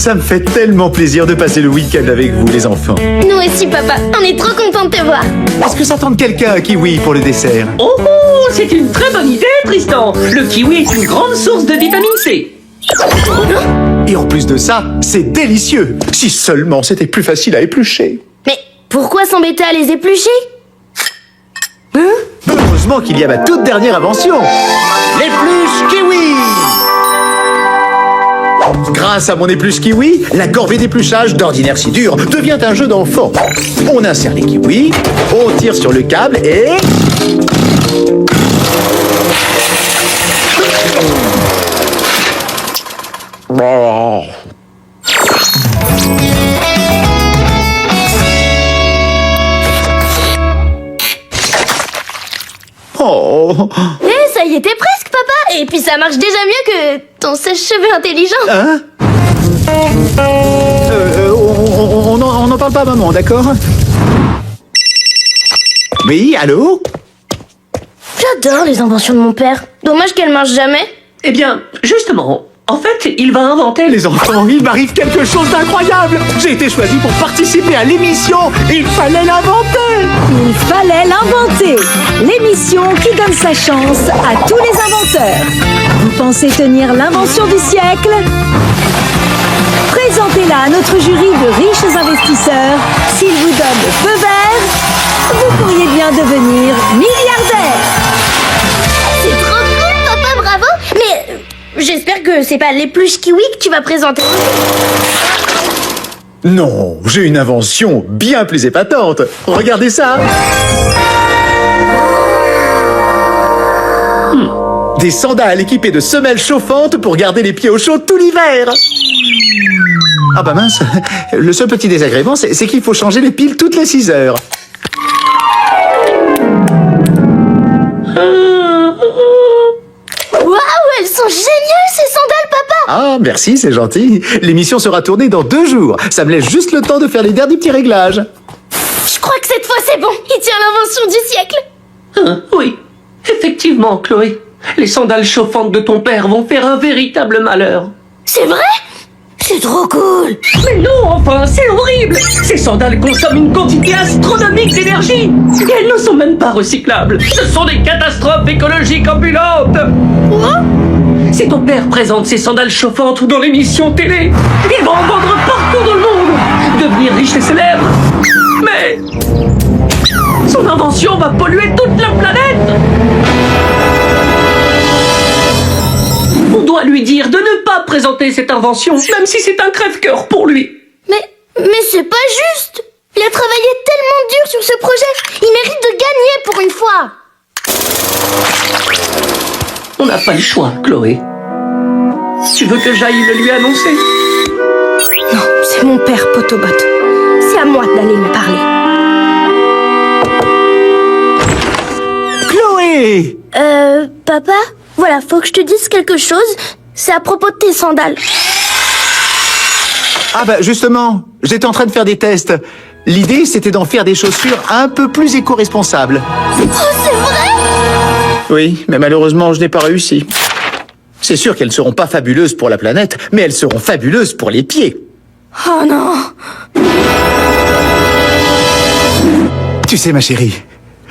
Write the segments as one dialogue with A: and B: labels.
A: Ça me fait tellement plaisir de passer le week-end avec vous, les enfants.
B: Nous aussi, papa. On est trop contents de te voir.
A: Est-ce que ça tente quelqu'un un kiwi pour le dessert?
C: Oh, c'est une très bonne idée, Tristan. Le kiwi est une grande source de vitamine C.
A: Et en plus de ça, c'est délicieux. Si seulement c'était plus facile à éplucher.
B: Mais pourquoi s'embêter à les éplucher?
A: Heureusement qu'il y a ma toute dernière invention. L'épluche kiwi. Grâce à mon épluche kiwi, la corvée d'épluchage, d'ordinaire si dure, devient un jeu d'enfant. On insère les kiwis, on tire sur le câble et... Oh.
B: Ça y était presque, papa. Et puis ça marche déjà mieux que ton sèche-cheveux intelligent.
A: Hein? On n'en parle pas, maman, d'accord? Oui, allô?
B: J'adore les inventions de mon père. Dommage qu'elles marchent jamais.
C: Eh bien, justement, en fait, il va inventer...
A: Les enfants, il m'arrive quelque chose d'incroyable. J'ai été choisi pour participer à l'émission. Il fallait l'inventer.
D: Il fallait l'inventer. L'émission qui donne sa chance à tous les inventeurs. Vous pensez tenir l'invention du siècle? Présentez-la à notre jury de riches investisseurs. S'ils vous donnent le feu vert, vous pourriez bien devenir milliardaire.
B: C'est trop cool, papa, bravo. Mais j'espère que c'est pas l'épluche kiwi que tu vas présenter.
A: Non, j'ai une invention bien plus épatante. Regardez ça. Des sandales équipées de semelles chauffantes pour garder les pieds au chaud tout l'hiver. Ah bah mince, le seul petit désagrément, c'est qu'il faut changer les piles toutes les 6 heures.
B: Waouh, elles sont géniales ces sandales, papa.
A: Ah, merci, c'est gentil. L'émission sera tournée dans 2 jours. Ça me laisse juste le temps de faire les derniers petits réglages.
B: Je crois que cette fois c'est bon. Il tient l'invention du siècle.
C: Oui, effectivement, Chloé. Les sandales chauffantes de ton père vont faire un véritable malheur.
B: C'est vrai? C'est trop cool.
C: Mais non, enfin, c'est horrible. Ces sandales consomment une quantité astronomique d'énergie. Et elles ne sont même pas recyclables. Ce sont des catastrophes écologiques ambulantes.
B: Quoi?
C: Si ton père présente ses sandales chauffantes dans l'émission télé, il va en vendre partout dans le monde, devenir riche et célèbre. Mais son invention va polluer toute la planète. On doit lui dire de ne pas présenter cette invention, même si c'est un crève-cœur pour lui.
B: Mais c'est pas juste. Il a travaillé tellement dur sur ce projet. Il mérite de gagner pour une fois.
C: On n'a pas le choix, Chloé. Tu veux que j'aille le lui annoncer?
B: Non, c'est mon père, Potobot. C'est à moi d'aller lui parler.
A: Chloé!
B: Papa, voilà, faut que je te dise quelque chose. C'est à propos de tes sandales.
A: Ah bah justement, j'étais en train de faire des tests. L'idée, c'était d'en faire des chaussures un peu plus éco-responsables.
B: Oh, c'est vrai?
A: Oui, mais malheureusement, je n'ai pas réussi. C'est sûr qu'elles seront pas fabuleuses pour la planète, mais elles seront fabuleuses pour les pieds.
B: Oh non.
A: Tu sais, ma chérie,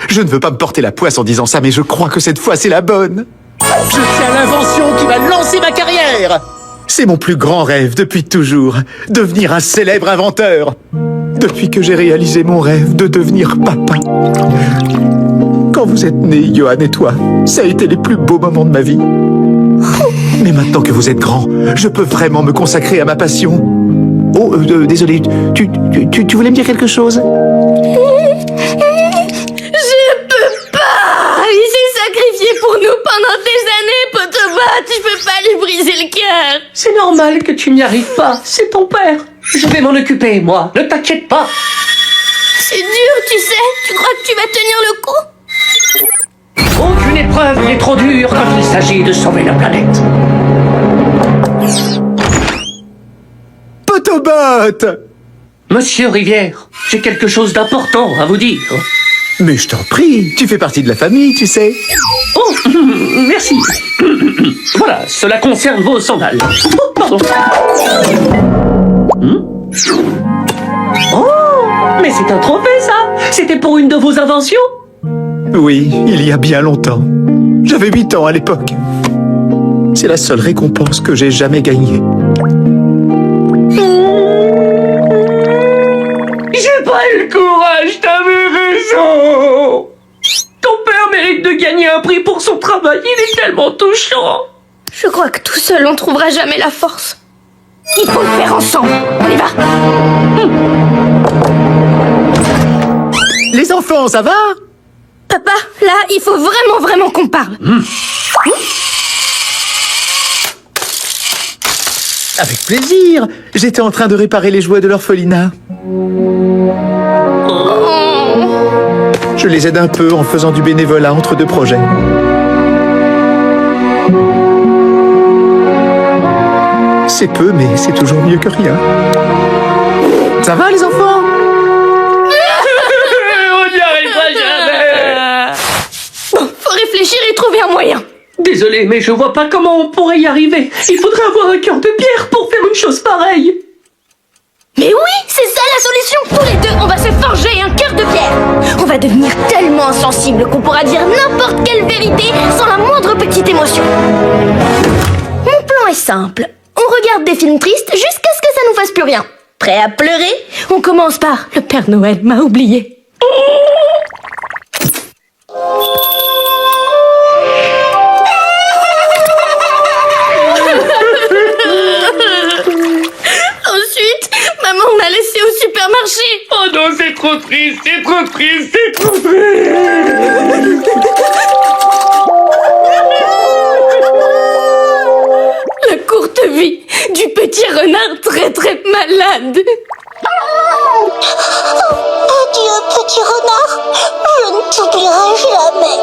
A: je ne veux pas me porter la poisse en disant ça, mais je crois que cette fois, c'est la bonne. Je tiens l'invention qui va lancer ma carrière. C'est mon plus grand rêve depuis toujours, devenir un célèbre inventeur. Depuis que j'ai réalisé mon rêve de devenir papa. Quand vous êtes nés, Johan et toi, ça a été les plus beaux moments de ma vie. Mais maintenant que vous êtes grand, je peux vraiment me consacrer à ma passion. Oh, désolé, tu voulais me dire quelque chose?
B: Je peux pas. Il s'est sacrifié pour nous pendant des années, Potobot. Je peux pas lui briser le cœur.
C: C'est normal que tu n'y arrives pas. C'est ton père. Je vais m'en occuper, moi. Ne t'inquiète pas.
B: C'est dur, tu sais. Tu crois que tu vas tenir le coup?
C: Aucune épreuve n'est trop dure quand il s'agit de sauver la planète.
A: Potobot!
C: Monsieur Rivière, j'ai quelque chose d'important à vous dire.
A: Mais je t'en prie, tu fais partie de la famille, tu sais.
C: Oh, merci. Voilà, cela concerne vos sandales. Oh, pardon. Oh, mais c'est un trophée, ça! C'était pour une de vos inventions?
A: Oui, il y a bien longtemps. J'avais 8 ans à l'époque. C'est la seule récompense que j'ai jamais gagnée.
C: J'ai pas eu le courage, t'avais raison! Ton père mérite de gagner un prix pour son travail, il est tellement touchant!
B: Je crois que tout seul on trouvera jamais la force. Il faut le faire ensemble. On y va.
A: Les enfants, ça va?
B: Papa, là, il faut vraiment qu'on parle.
A: Avec plaisir. J'étais en train de réparer les jouets de l'orphelinat. Je les aide un peu en faisant du bénévolat entre 2 projets. C'est peu, mais c'est toujours mieux que rien. Ça va, les enfants?
C: On n'y arrivera jamais!
B: Bon, faut réfléchir et trouver un moyen.
C: Désolé, mais je vois pas comment on pourrait y arriver. Il faudrait avoir un cœur de pierre pour faire une chose pareille.
B: Mais oui, c'est ça la solution. Tous les deux, on va se forger un cœur de pierre. On va devenir tellement insensible qu'on pourra dire n'importe quelle vérité sans la moindre petite émotion. Mon plan est simple. On regarde des films tristes jusqu'à ce que ça nous fasse plus rien. Prêt à pleurer? On commence par « Le Père Noël m'a oublié ». Ensuite, maman m'a laissé au supermarché.
C: Oh non, c'est trop triste, c'est trop triste, c'est trop triste!
B: La courte vie du petit renard très malade.
E: Adieu, petit renard. Je ne t'oublierai jamais.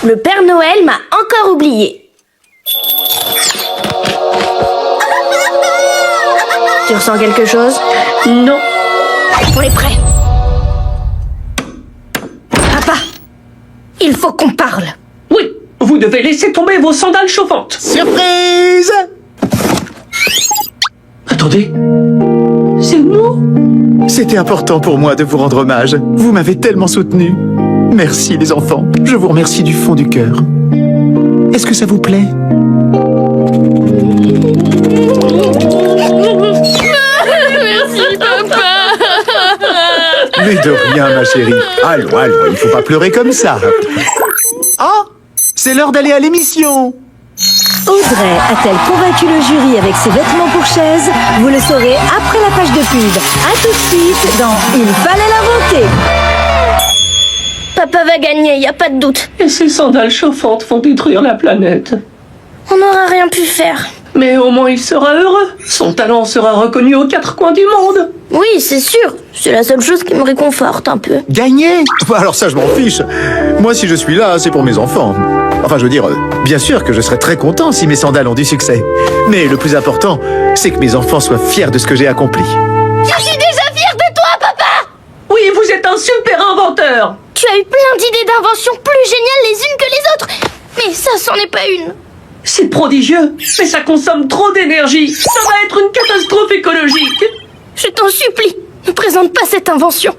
B: Le Père Noël m'a encore oublié. Tu ressens quelque chose?
C: Non.
B: On est prêt. Papa, il faut qu'on parle.
C: Oui, vous devez laisser tomber vos sandales chauffantes.
A: Surprise!
C: Attendez, c'est nous?
A: C'était important pour moi de vous rendre hommage. Vous m'avez tellement soutenu. Merci, les enfants. Je vous remercie du fond du cœur. Est-ce que ça vous plaît?
B: Merci, papa.
A: Mais de rien, ma chérie. Allons, il faut pas pleurer comme ça. Oh, c'est l'heure d'aller à l'émission.
D: Audrey a-t-elle convaincu le jury avec ses vêtements pour chaise? Vous le saurez après la page de pub. A tout de suite dans Il fallait l'inventer.
B: Papa va gagner, y a pas de doute.
C: Et ces sandales chauffantes vont détruire la planète.
B: On n'aura rien pu faire.
C: Mais au moins il sera heureux. Son talent sera reconnu aux 4 coins du monde.
B: Oui, c'est sûr. C'est la seule chose qui me réconforte un peu.
A: Gagner? Bah alors ça, je m'en fiche. Moi, si je suis là, c'est pour mes enfants. Enfin, je veux dire, bien sûr que je serais très content si mes sandales ont du succès. Mais le plus important, c'est que mes enfants soient fiers de ce que j'ai accompli.
B: Je suis déjà fière de toi, papa.
C: Oui, vous êtes un super inventeur.
B: Tu as eu plein d'idées d'inventions plus géniales les unes que les autres. Mais ça, c'en est pas une.
C: C'est prodigieux, mais ça consomme trop d'énergie. Ça va être une catastrophe écologique.
B: Je t'en supplie, ne présente pas cette invention.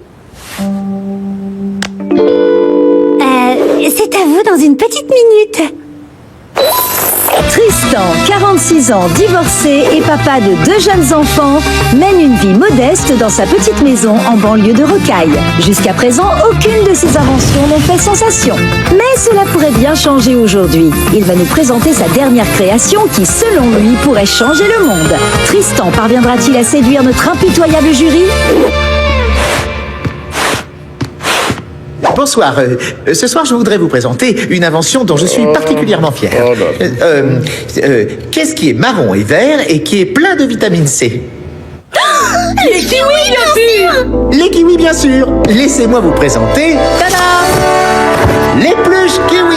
D: C'est à vous dans une petite minute. Tristan, 46 ans, divorcé et papa de 2 jeunes enfants, mène une vie modeste dans sa petite maison en banlieue de Rocaille. Jusqu'à présent, aucune de ses inventions n'a fait sensation. Mais cela pourrait bien changer aujourd'hui. Il va nous présenter sa dernière création qui, selon lui, pourrait changer le monde. Tristan parviendra-t-il à séduire notre impitoyable jury?
A: Bonsoir. Ce soir, je voudrais vous présenter une invention dont je suis particulièrement fier. Qu'est-ce qui est marron et vert et qui est plein de vitamine C?
B: Les kiwis, bien sûr.
A: Les kiwis, bien sûr. Laissez-moi vous présenter... Tada! Les pluches kiwis.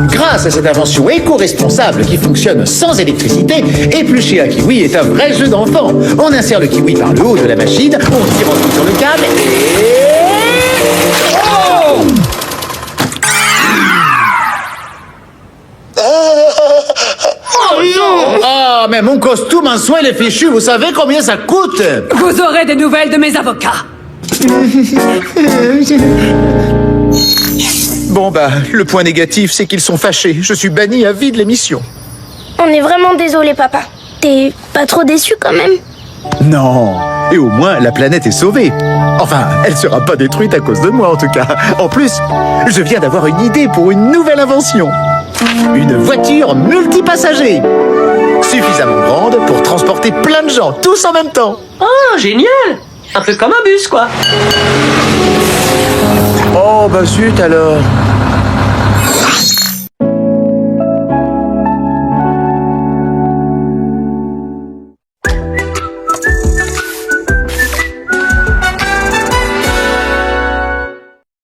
A: Grâce à cette invention éco-responsable qui fonctionne sans électricité, éplucher un kiwi est un vrai jeu d'enfant. On insère le kiwi par le haut de la machine, on tire en tout sur le câble et... Oh! Oh non! Ah, costume en soie, les fichus, vous savez combien ça coûte?
F: Vous aurez des nouvelles de mes avocats.
A: Bon bah, le point négatif, c'est qu'ils sont fâchés. Je suis banni à vie de l'émission.
B: On est vraiment désolé, papa. T'es pas trop déçu quand même?
A: Non. Et au moins, la planète est sauvée. Enfin, elle sera pas détruite à cause de moi, en tout cas. En plus, je viens d'avoir une idée pour une nouvelle invention. Une voiture multipassager. Suffisamment grande pour transporter plein de gens, tous en même temps.
C: Oh, génial! Un peu comme un bus, quoi.
A: Oh, bah zut alors.